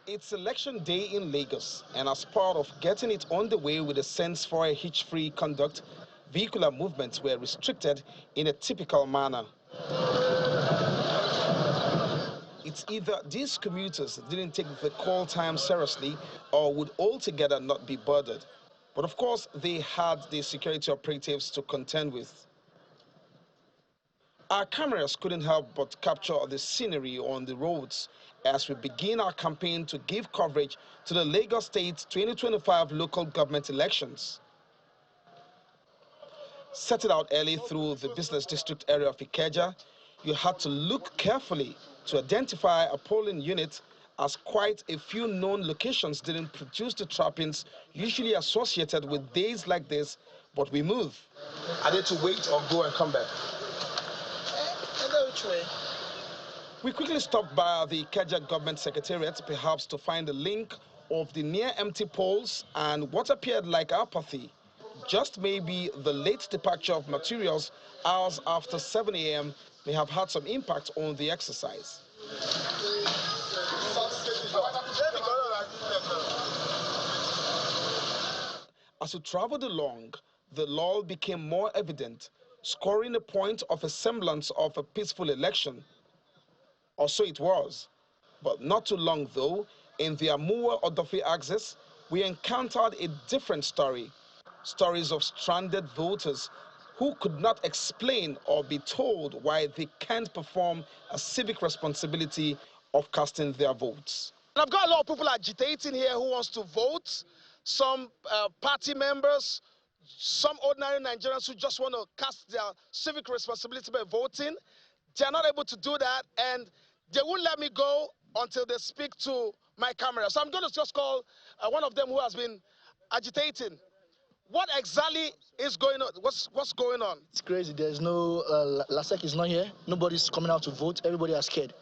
It's election day in Lagos, and as part of getting it on the way with a sense for a hitch-free conduct, vehicular movements were restricted in a typical manner. It's either these commuters didn't take the call time seriously or would altogether not be bothered. But of course, they had the security operatives to contend with. Our cameras couldn't help but capture the scenery on the roads as we begin our campaign to give coverage to the Lagos State 2025 local government elections. Set it out early through the business district area of Eikeda, you had to look carefully to identify a polling unit, as quite a few known locations didn't produce the trappings usually associated with days like this, but we move. I need to wait or go and come back? Which way? We quickly stopped by the Eikeda Government Secretariat, perhaps to find the link of the near empty polls and what appeared like apathy. Just maybe the late departure of materials hours after 7 a.m. may have had some impact on the exercise. As we traveled along, the lull became more evident, scoring a point of a semblance of a peaceful election. Or so it was. But not too long though, in the Amua-Odofe axis, we encountered a different story. Stories of stranded voters who could not explain or be told why they can't perform a civic responsibility of casting their votes. And I've got a lot of people agitating here who wants to vote, some party members, some ordinary Nigerians who just want to cast their civic responsibility by voting. They're not able to do that, and they won't let me go until they speak to my camera. So I'm going to just call one of them who has been agitating. What exactly is going on? What's going on? It's crazy. There's no, LASEC is not here. Nobody's coming out to vote. Everybody is scared.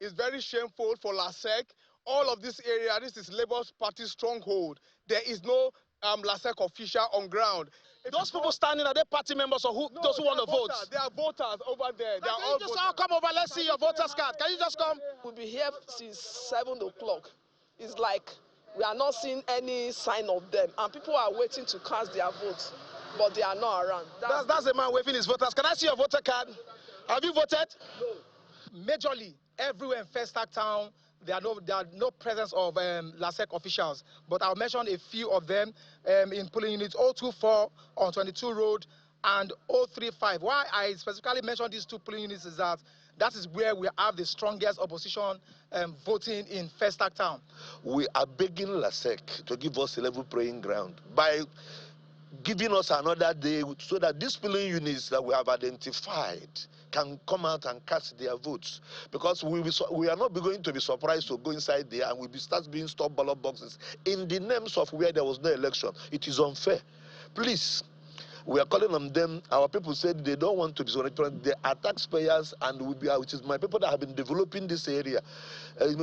It's very shameful for LASEC. All of this area, this is Labour Party stronghold. There is no LASEC official on ground. Those people standing, are they party members or who? No, those who want to vote? They are voters over there. They are Can all you just all come over? Let's see your voter's card. Can you just come? We'll be here since 7 o'clock. It's like we are not seeing any sign of them, and people are waiting to cast their votes, but they are not around. That's the man waving his voters. Can I see your voter card? Have you voted? No. Majorly, everywhere in Festac town, there are no presence of LASEC officials, but I'll mention a few of them in polling units 024 on 22 Road and 035. Why I specifically mentioned these two polling units is that is where we have the strongest opposition voting in Festac town. We are begging LASEC to give us a level playing ground by giving us another day so that these polling units that we have identified can come out and cast their votes, because we are not going to be surprised to go inside there and we'll start being stopped ballot boxes in the names of where there was no election. It is unfair. Please, we are calling on them. Our people said they don't want to be so. They are taxpayers, and which is my people that have been developing this area,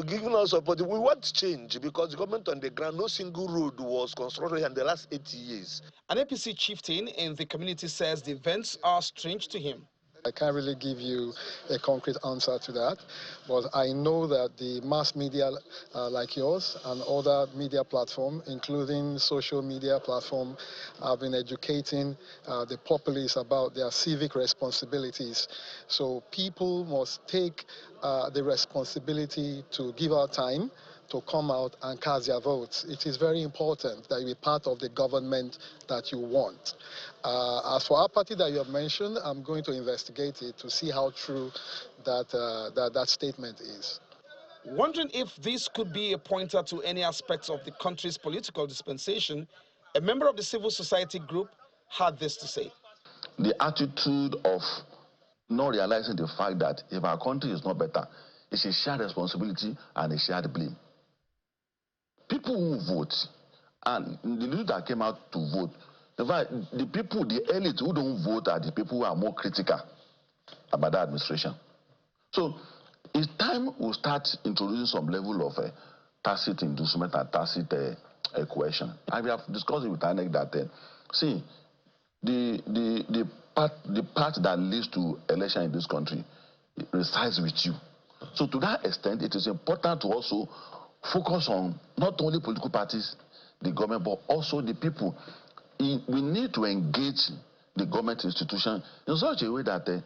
giving us support. We want change because the government on the ground, no single road was constructed in the last 80 years. An APC chieftain in the community says the events are strange to him. I can't really give you a concrete answer to that, but I know that the mass media like yours and other media platforms, including social media platforms, have been educating the populace about their civic responsibilities. So people must take the responsibility to give our time to come out and cast their votes. It is very important that you be part of the government that you want. As for our party that you have mentioned, I'm going to investigate it to see how true that statement is. Wondering if this could be a pointer to any aspects of the country's political dispensation, a member of the civil society group had this to say. The attitude of not realizing the fact that if our country is not better, it's a shared responsibility and a shared blame. People who vote, and the news that came out to vote, in fact, the people, the elite who don't vote are the people who are more critical about the administration. So it's time we start introducing some level of tacit inducement and tacit coercion. And we have discussed it with INEC that, see, the part that leads to election in this country resides with you. So to that extent, it is important to also focus on not only political parties, the government, but also the people. We need to engage the government institution in such a way that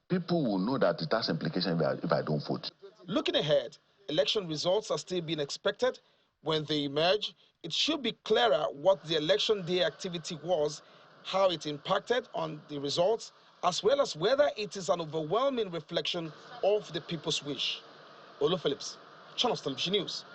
people will know that it has implications if I don't vote. Looking ahead, election results are still being expected. When they emerge, it should be clearer what the election day activity was, how it impacted on the results, as well as whether it is an overwhelming reflection of the people's wish. Olu Phillips, Channels Television News.